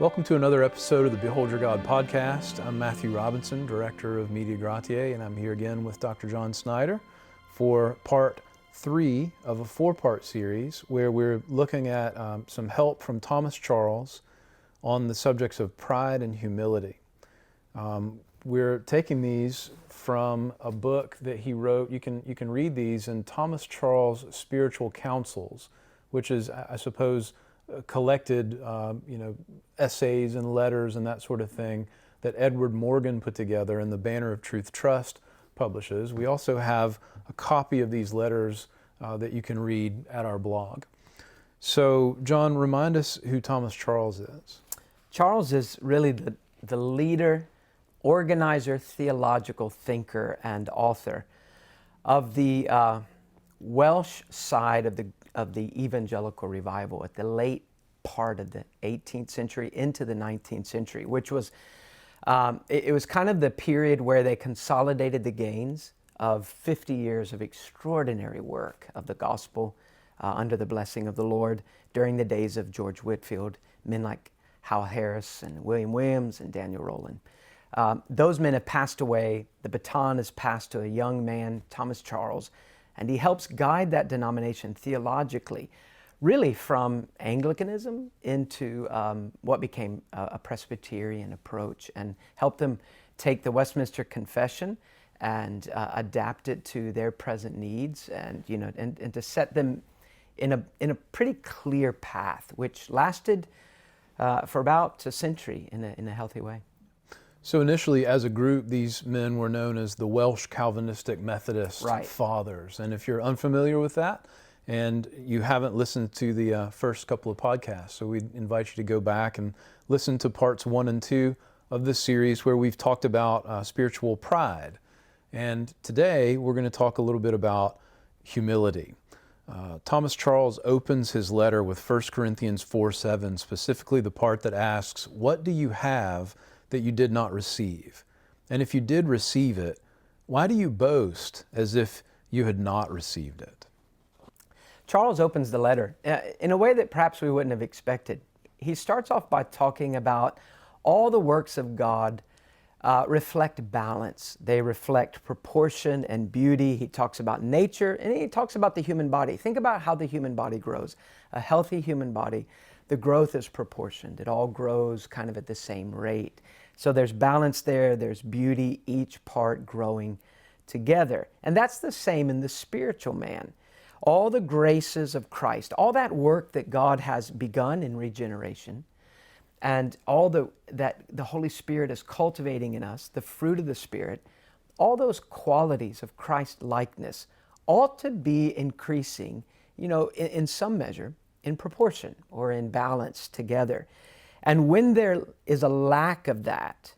Welcome to another episode of the Behold Your God podcast. I'm Matthew Robinson, Director of mediagrati.ae, and I'm here again with Dr. John Snyder for part 3 of a 4-part series where we're looking at some help from Thomas Charles on the subjects of pride and humility. We're taking these from a book that he wrote. You can read these in Thomas Charles' Spiritual Counsels, which is, I suppose, collected essays and letters and that sort of thing that Edward Morgan put together and the Banner of Truth Trust publishes. We also have a copy of these letters that you can read at our blog. So, John, remind us who Thomas Charles is. Charles is really the leader, organizer, theological thinker, and author of the Welsh side of the evangelical revival at the late part of the 18th century into the 19th century, which was, it was kind of the period where they consolidated the gains of 50 years of extraordinary work of the gospel under the blessing of the Lord during the days of George Whitefield, men like Hal Harris and William Williams and Daniel Rowland. Those men have passed away. The baton is passed to a young man, Thomas Charles, and he helps guide that denomination theologically, really from Anglicanism into what became a Presbyterian approach, and help them take the Westminster Confession and adapt it to their present needs, and to set them in a pretty clear path, which lasted for about a century in a healthy way. So initially, as a group, these men were known as the Welsh Calvinistic Methodist Fathers. And if you're unfamiliar with that, and you haven't listened to the first couple of podcasts, so we invite you to go back and listen to parts 1 and 2 of this series where we've talked about spiritual pride. And today, we're going to talk a little bit about humility. Thomas Charles opens his letter with 1 Corinthians 4:7, specifically the part that asks, "What do you have that you did not receive? And if you did receive it, why do you boast as if you had not received it?" Charles opens the letter in a way that perhaps we wouldn't have expected. He starts off by talking about all the works of God reflect balance. They reflect proportion and beauty. He talks about nature, and he talks about the human body. Think about how the human body grows. A healthy human body, the growth is proportioned. It all grows kind of at the same rate. So there's balance there, there's beauty, each part growing together. And that's the same in the spiritual man. All the graces of Christ, all that work that God has begun in regeneration, and all that the Holy Spirit is cultivating in us, the fruit of the Spirit, all those qualities of Christ-likeness ought to be increasing, in some measure, in proportion or in balance together. And when there is a lack of that,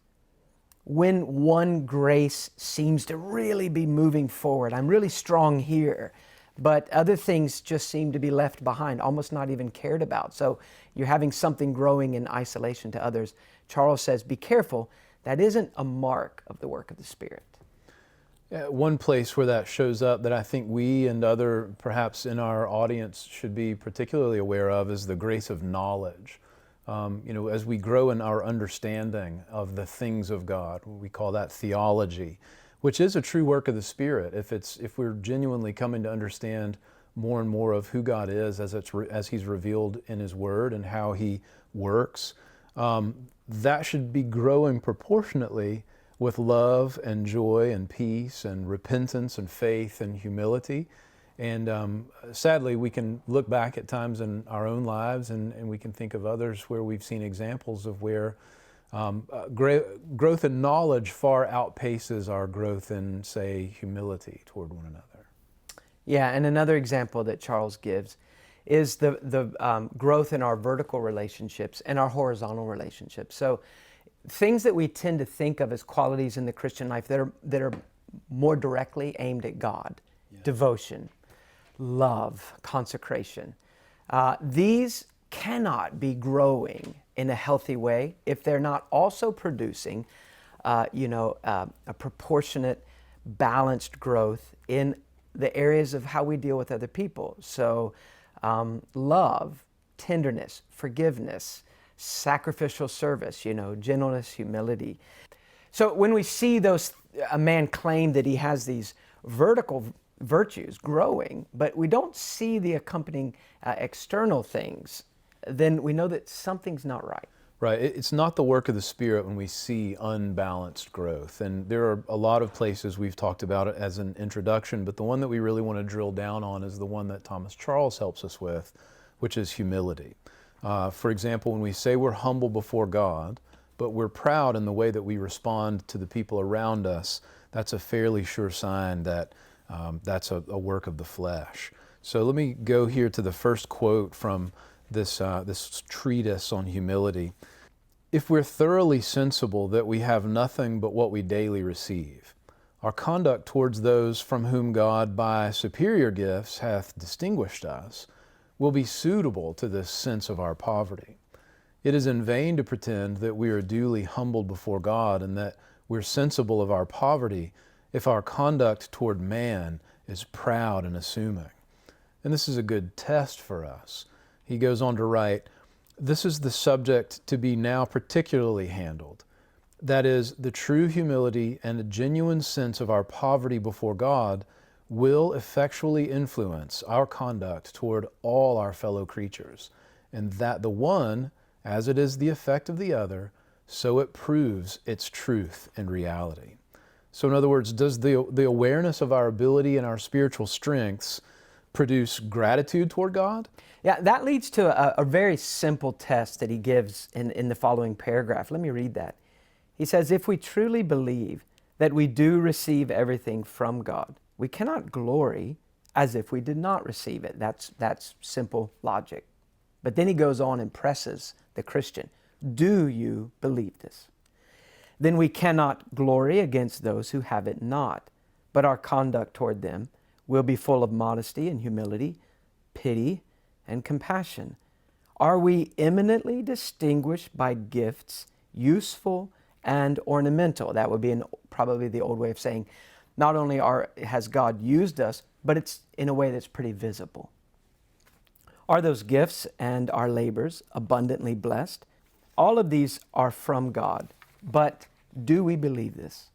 when one grace seems to really be moving forward, I'm really strong here, but other things just seem to be left behind, almost not even cared about. So you're having something growing in isolation to others. Charles says, be careful. That isn't a mark of the work of the Spirit. Yeah, one place where that shows up that I think we and other, perhaps in our audience, should be particularly aware of is the grace of knowledge. As we grow in our understanding of the things of God, we call that theology, which is a true work of the Spirit. If we're genuinely coming to understand more and more of who God is as He's revealed in His Word and how He works, that should be growing proportionately with love and joy and peace and repentance and faith and humility. And sadly, we can look back at times in our own lives and we can think of others where we've seen examples of where growth in knowledge far outpaces our growth in, say, humility toward one another. Yeah, and another example that Charles gives is the growth in our vertical relationships and our horizontal relationships. So things that we tend to think of as qualities in the Christian life that are more directly aimed at God, devotion, love, consecration. These cannot be growing in a healthy way if they're not also producing, a proportionate, balanced growth in the areas of how we deal with other people. So love, tenderness, forgiveness, sacrificial service, gentleness, humility. So when we see a man claim that he has these vertical virtues growing, but we don't see the accompanying external things, then we know that something's not right. Right. It's not the work of the Spirit when we see unbalanced growth. And there are a lot of places we've talked about it as an introduction, but the one that we really want to drill down on is the one that Thomas Charles helps us with, which is humility. For example, when we say we're humble before God, but we're proud in the way that we respond to the people around us, that's a fairly sure sign that that's a work of the flesh. So let me go here to the first quote from this treatise on humility. If we're thoroughly sensible that we have nothing but what we daily receive, our conduct towards those from whom God by superior gifts hath distinguished us will be suitable to this sense of our poverty. It is in vain to pretend that we are duly humbled before God and that we're sensible of our poverty if our conduct toward man is proud and assuming. And this is a good test for us. He goes on to write, "This is the subject to be now particularly handled. That is, the true humility and a genuine sense of our poverty before God will effectually influence our conduct toward all our fellow creatures, and that the one, as it is the effect of the other, so it proves its truth and reality." So in other words, does the awareness of our ability and our spiritual strengths produce gratitude toward God? Yeah, that leads to a very simple test that he gives in the following paragraph. Let me read that. He says, if we truly believe that we do receive everything from God, we cannot glory as if we did not receive it. That's simple logic. But then he goes on and presses the Christian. Do you believe this? Then we cannot glory against those who have it not, but our conduct toward them will be full of modesty and humility, pity and compassion. Are we eminently distinguished by gifts, useful and ornamental? That would be probably the old way of saying, not only has God used us, but it's in a way that's pretty visible. Are those gifts and our labors abundantly blessed? All of these are from God, but do we believe this?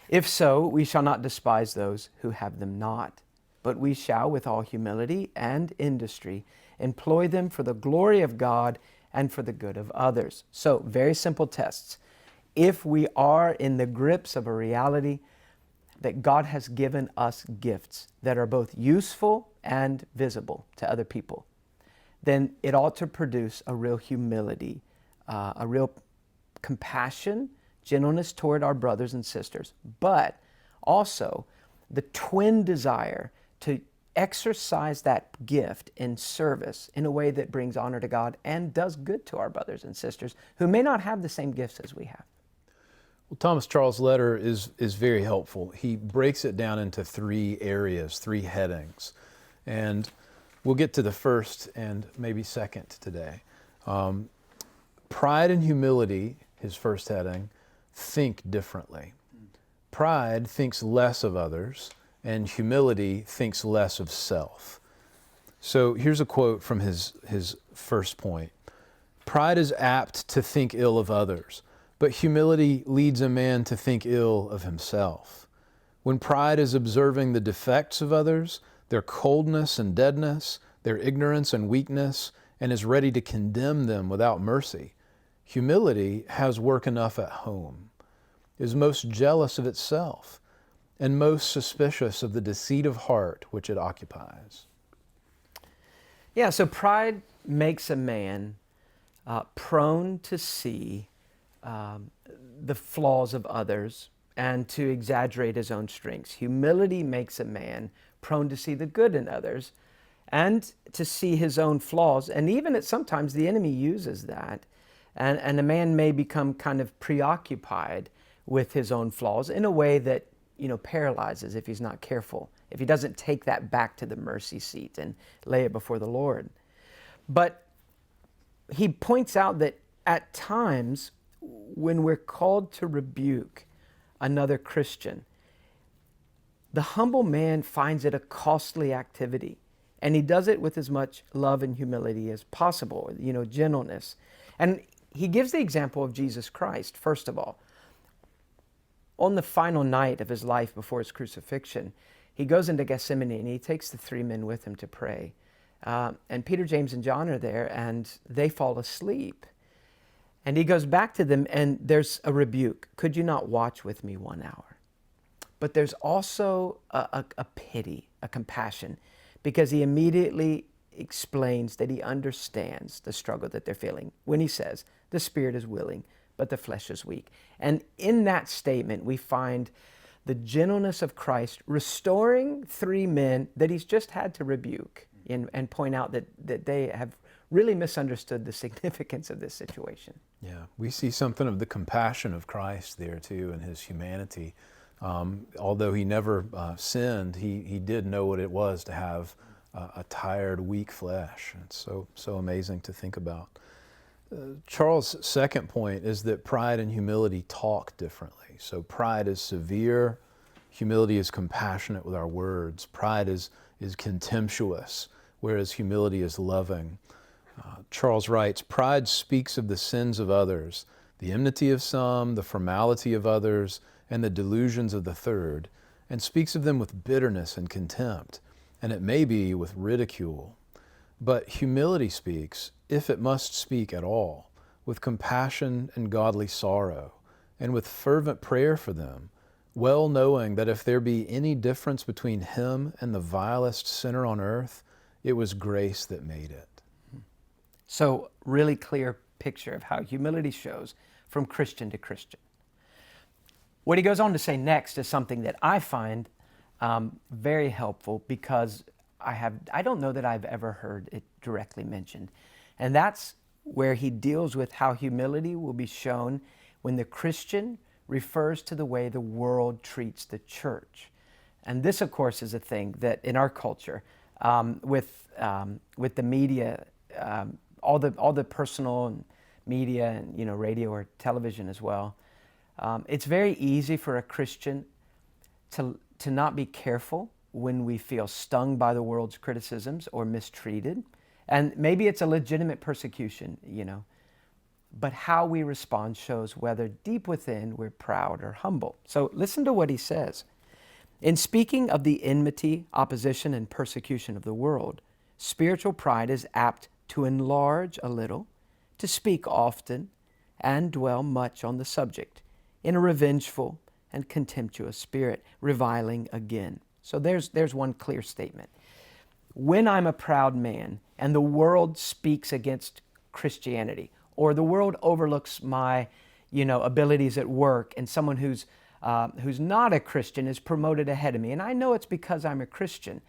If so, we shall not despise those who have them not, but we shall, with all humility and industry, employ them for the glory of God and for the good of others. So, very simple tests. If we are in the grips of a reality that God has given us gifts that are both useful and visible to other people, then it ought to produce a real humility, a real compassion, gentleness toward our brothers and sisters, but also the twin desire to exercise that gift in service in a way that brings honor to God and does good to our brothers and sisters who may not have the same gifts as we have. Well, Thomas Charles' letter is very helpful. He breaks it down into three areas, three headings. And we'll get to the first and maybe second today. Pride and humility, his first heading, think differently. Pride thinks less of others, and humility thinks less of self. So here's a quote from his first point. Pride is apt to think ill of others, but humility leads a man to think ill of himself. When pride is observing the defects of others, their coldness and deadness, their ignorance and weakness, and is ready to condemn them without mercy, humility has work enough at home, is most jealous of itself, and most suspicious of the deceit of heart which it occupies. Yeah, so pride makes a man prone to see the flaws of others and to exaggerate his own strengths. Humility makes a man prone to see the good in others and to see his own flaws. And even sometimes the enemy uses that. And a man may become kind of preoccupied with his own flaws in a way that, paralyzes if he's not careful, if he doesn't take that back to the mercy seat and lay it before the Lord. But he points out that at times when we're called to rebuke another Christian, the humble man finds it a costly activity, and he does it with as much love and humility as possible, gentleness. And he gives the example of Jesus Christ, first of all. On the final night of his life before his crucifixion, he goes into Gethsemane and he takes the 3 men with him to pray. And Peter, James, and John are there, and they fall asleep. And he goes back to them, and there's a rebuke. Could you not watch with me 1 hour? But there's also a pity, a compassion, because he immediately explains that he understands the struggle that they're feeling when he says, the spirit is willing, but the flesh is weak. And in that statement, we find the gentleness of Christ restoring 3 men that he's just had to rebuke and point out that they have really misunderstood the significance of this situation. Yeah, we see something of the compassion of Christ there too in his humanity. Although he never sinned, he did know what it was to have a tired, weak flesh. It's so amazing to think about. Charles' second point is that pride and humility talk differently. So pride is severe, humility is compassionate with our words. Pride is contemptuous, whereas humility is loving. Charles writes, pride speaks of the sins of others, the enmity of some, the formality of others, and the delusions of the third, and speaks of them with bitterness and contempt, and it may be with ridicule. But humility speaks, if it must speak at all, with compassion and godly sorrow, and with fervent prayer for them, well knowing that if there be any difference between him and the vilest sinner on earth, it was grace that made it. So, really clear picture of how humility shows from Christian to Christian. What he goes on to say next is something that I find very helpful, because I don't know that I've ever heard it directly mentioned. And that's where he deals with how humility will be shown when the Christian refers to the way the world treats the church. And this, of course, is a thing that in our culture, with the media, all the personal media and radio or television as well, it's very easy for a Christian to not be careful when we feel stung by the world's criticisms or mistreated. And maybe it's a legitimate persecution, but how we respond shows whether deep within we're proud or humble. So listen to what he says. In speaking of the enmity, opposition, and persecution of the world, spiritual pride is apt to enlarge a little, to speak often, and dwell much on the subject, in a revengeful and contemptuous spirit, reviling again. So there's one clear statement. When I'm a proud man and the world speaks against Christianity, or the world overlooks my, abilities at work, and someone who's not a Christian is promoted ahead of me, and I know it's because I'm a Christian,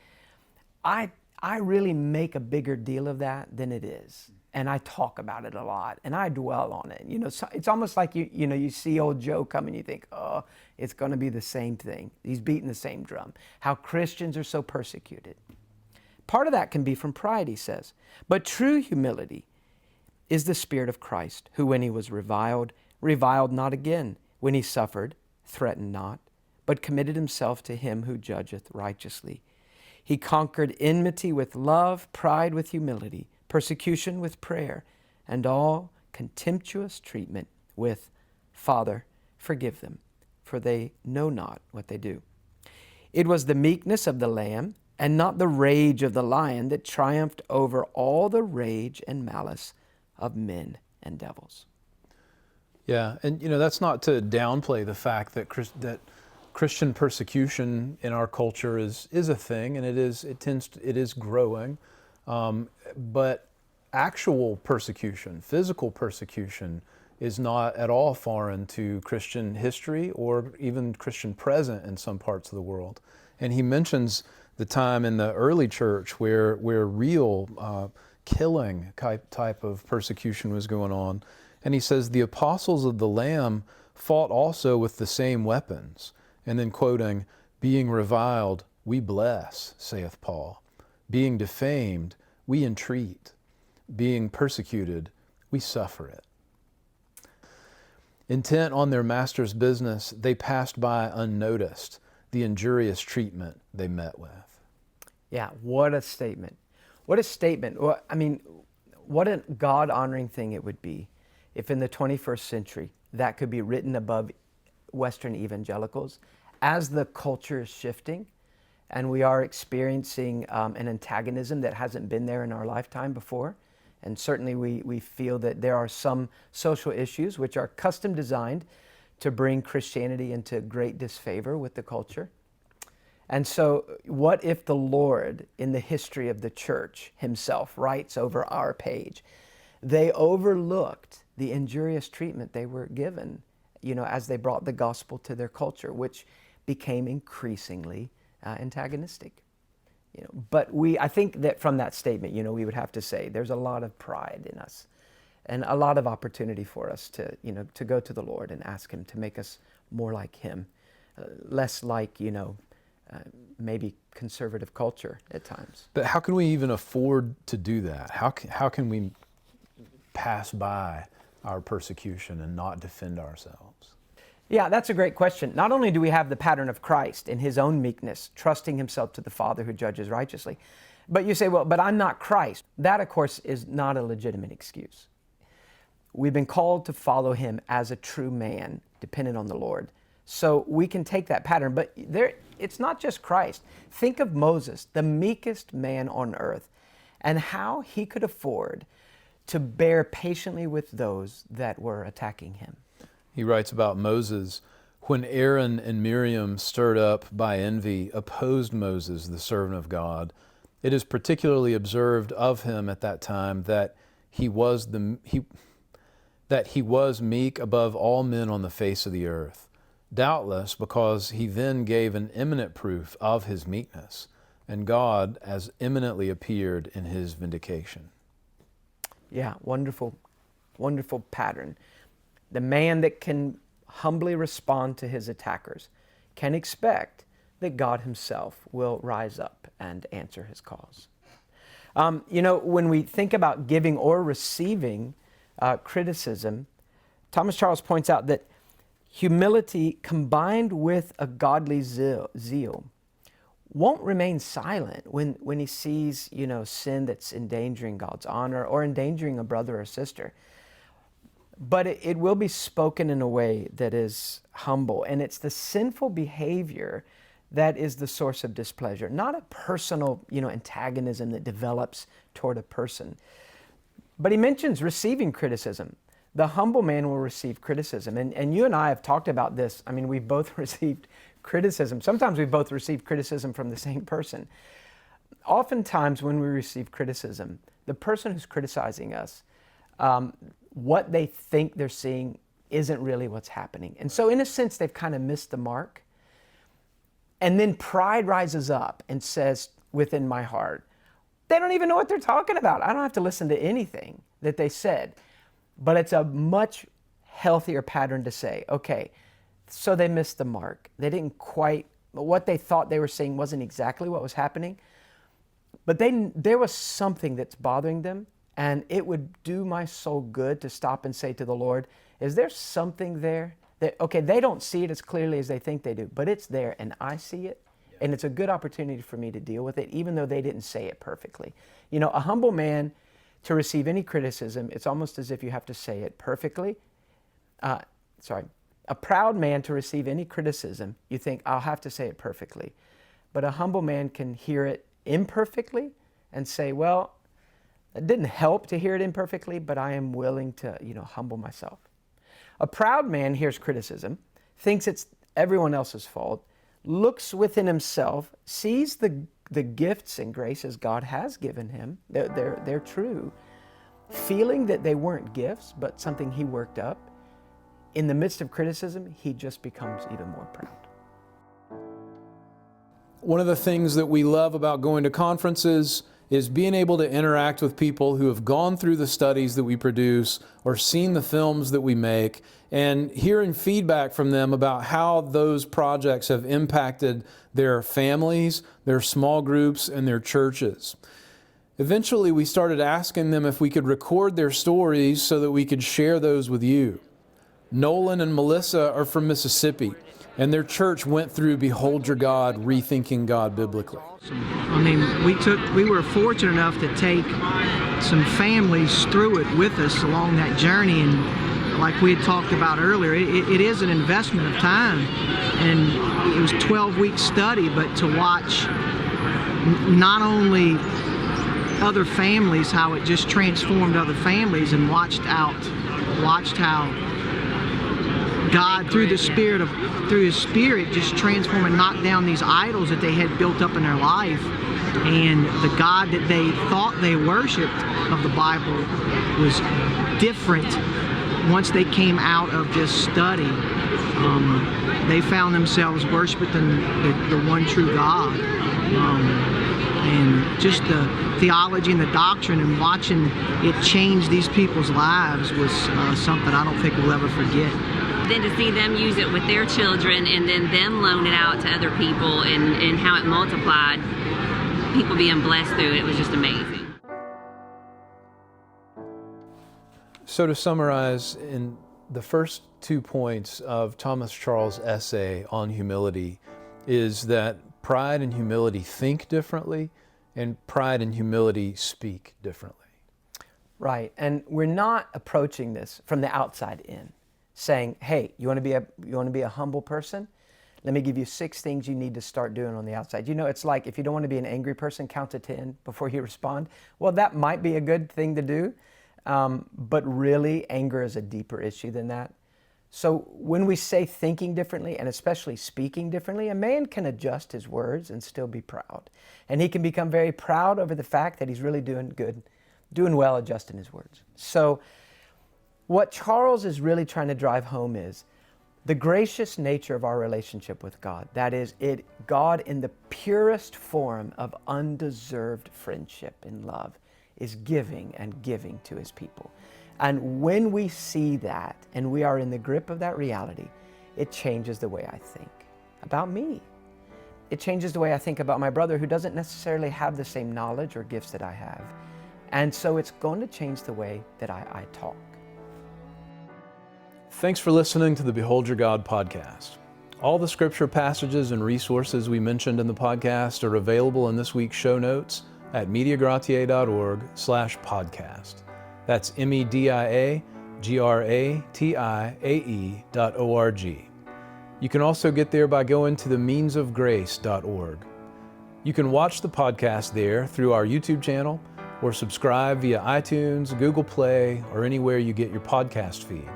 I really make a bigger deal of that than it is. And I talk about it a lot, and I dwell on it. It's almost like you see old Joe come and you think, oh, it's going to be the same thing. He's beating the same drum. How Christians are so persecuted. Part of that can be from pride, he says. But true humility is the Spirit of Christ, who when he was reviled not again. When he suffered, threatened not, but committed himself to him who judgeth righteously. He conquered enmity with love, pride with humility, persecution with prayer, and all contemptuous treatment with, Father, forgive them, for they know not what they do. It was the meekness of the Lamb and not the rage of the lion that triumphed over all the rage and malice of men and devils. Yeah, and that's not to downplay the fact that Christian persecution in our culture is a thing, and it is growing. But actual persecution, physical persecution, is not at all foreign to Christian history or even Christian present in some parts of the world. And he mentions the time in the early church where real killing type of persecution was going on. And he says, the apostles of the Lamb fought also with the same weapons. And then quoting, being reviled, we bless, saith Paul. Being defamed, we entreat. Being persecuted, we suffer it. Intent on their master's business, they passed by unnoticed the injurious treatment they met with. Yeah, what a statement. What a statement. Well, what a God-honoring thing it would be if in the 21st century that could be written above Western evangelicals, as the culture is shifting and we are experiencing an antagonism that hasn't been there in our lifetime before, and certainly we feel that there are some social issues which are custom designed to bring Christianity into great disfavor with the culture. And so what if the Lord, in the history of the church himself, writes over our page, they overlooked the injurious treatment they were given, as they brought the gospel to their culture, which became increasingly antagonistic. But I think that from that statement, we would have to say there's a lot of pride in us and a lot of opportunity for us to go to the Lord and ask Him to make us more like Him, less like, maybe conservative culture at times. But how can we even afford to do that? How can we pass by our persecution and not defend ourselves? Yeah, that's a great question. Not only do we have the pattern of Christ in His own meekness, trusting Himself to the Father who judges righteously, but you say, well, but I'm not Christ. That, of course, is not a legitimate excuse. We've been called to follow Him as a true man, dependent on the Lord. So we can take that pattern, but it's not just Christ. Think of Moses, the meekest man on earth, and how he could afford to bear patiently with those that were attacking him. He writes about Moses, when Aaron and Miriam, stirred up by envy, opposed Moses, the servant of God. It is particularly observed of him at that time that he was meek above all men on the face of the earth, doubtless because he then gave an eminent proof of his meekness, and God as eminently appeared in his vindication. Yeah, wonderful, wonderful pattern. The man that can humbly respond to his attackers can expect that God Himself will rise up and answer his cause. When we think about giving or receiving criticism, Thomas Charles points out that humility combined with a godly zeal won't remain silent when he sees, sin that's endangering God's honor or endangering a brother or sister. But it will be spoken in a way that is humble, and it's the sinful behavior that is the source of displeasure, not a personal, antagonism that develops toward a person. But he mentions receiving criticism. The humble man will receive criticism. And you and I have talked about this. I mean, we've both received criticism. Sometimes we've both received criticism from the same person. Oftentimes when we receive criticism, the person who's criticizing us, what they think they're seeing isn't really what's happening. And so in a sense, they've kind of missed the mark. And then pride rises up and says within my heart, they don't even know what they're talking about. I don't have to listen to anything that they said. But it's a much healthier pattern to say, okay, so they missed the mark. They didn't quite, what they thought they were saying wasn't exactly what was happening. But there was something that's bothering them, and it would do my soul good to stop and say to the Lord, is there something there that, okay, they don't see it as clearly as they think they do, but it's there and I see it, and it's a good opportunity for me to deal with it, even though they didn't say it perfectly. A humble man, to receive any criticism, it's almost as if you have to say it perfectly. A proud man, to receive any criticism, you think, I'll have to say it perfectly. But a humble man can hear it imperfectly and say, well, it didn't help to hear it imperfectly, but I am willing to, humble myself. A proud man hears criticism, thinks it's everyone else's fault, looks within himself, sees the gifts and graces God has given him, they're true, feeling that they weren't gifts, but something he worked up. In the midst of criticism, he just becomes even more proud. One of the things that we love about going to conferences is being able to interact with people who have gone through the studies that we produce or seen the films that we make, and hearing feedback from them about how those projects have impacted their families, their small groups, and their churches. Eventually, we started asking them if we could record their stories so that we could share those with you. Nolan and Melissa are from Mississippi, and their church went through Behold Your God, Rethinking God Biblically. I mean, we were fortunate enough to take some families through it with us along that journey, and like we had talked about earlier, it is an investment of time, and it was 12-week study, but to watch not only other families, how it just transformed other families, and watched how God through His Spirit just transform and knock down these idols that they had built up in their life, and the God that they thought they worshipped of the Bible was different. Once they came out of this study, they found themselves worshiping the one true God. And just the theology and the doctrine and watching it change these people's lives was something I don't think we'll ever forget. Then to see them use it with their children and then them loan it out to other people and how it multiplied, people being blessed through it was just amazing. So to summarize, in the first 2 points of Thomas Charles' essay on humility is that pride and humility think differently, and pride and humility speak differently. Right, and we're not approaching this from the outside in, saying, hey, you want to be a humble person? Let me give you 6 things you need to start doing on the outside. You know, it's like if you don't want to be an angry person, count to 10 before you respond. Well, that might be a good thing to do. But really, anger is a deeper issue than that. So when we say thinking differently, and especially speaking differently, a man can adjust his words and still be proud. And he can become very proud over the fact that he's really doing good, doing well adjusting his words. So what Charles is really trying to drive home is the gracious nature of our relationship with God. That is, God in the purest form of undeserved friendship and love is giving and giving to His people. And when we see that and we are in the grip of that reality, it changes the way I think about me. It changes the way I think about my brother who doesn't necessarily have the same knowledge or gifts that I have. And so it's going to change the way that I talk. Thanks for listening to the Behold Your God podcast. All the scripture passages and resources we mentioned in the podcast are available in this week's show notes at mediagrati.org/podcast. That's mediagratiae.org. You can also get there by going to themeansofgrace.org. You can watch the podcast there through our YouTube channel or subscribe via iTunes, Google Play, or anywhere you get your podcast feed.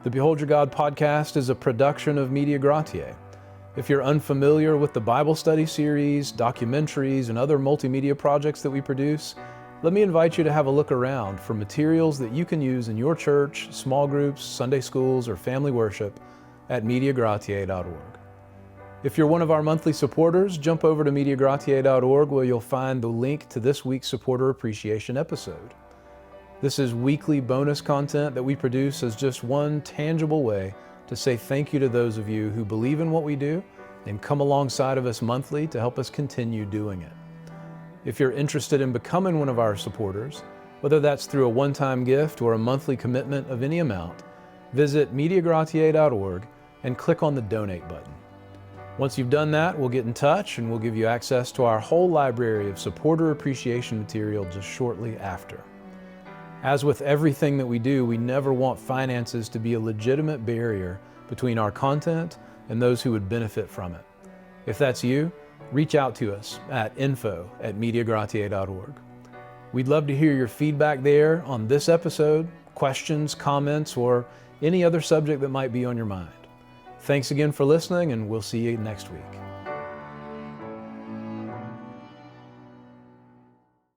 The Behold Your God podcast is a production of Mediagrati.ae. If you're unfamiliar with the Bible study series, documentaries, and other multimedia projects that we produce, let me invite you to have a look around for materials that you can use in your church, small groups, Sunday schools, or family worship at mediagrati.org. If you're one of our monthly supporters, jump over to mediagrati.org where you'll find the link to this week's Supporter Appreciation episode. This is weekly bonus content that we produce as just one tangible way to say thank you to those of you who believe in what we do and come alongside of us monthly to help us continue doing it. If you're interested in becoming one of our supporters, whether that's through a one-time gift or a monthly commitment of any amount, visit mediagrati.org and click on the donate button. Once you've done that, we'll get in touch and we'll give you access to our whole library of supporter appreciation material just shortly after. As with everything that we do, we never want finances to be a legitimate barrier between our content and those who would benefit from it. If that's you, reach out to us at info@mediagrati.org. We'd love to hear your feedback there on this episode, questions, comments, or any other subject that might be on your mind. Thanks again for listening, and we'll see you next week.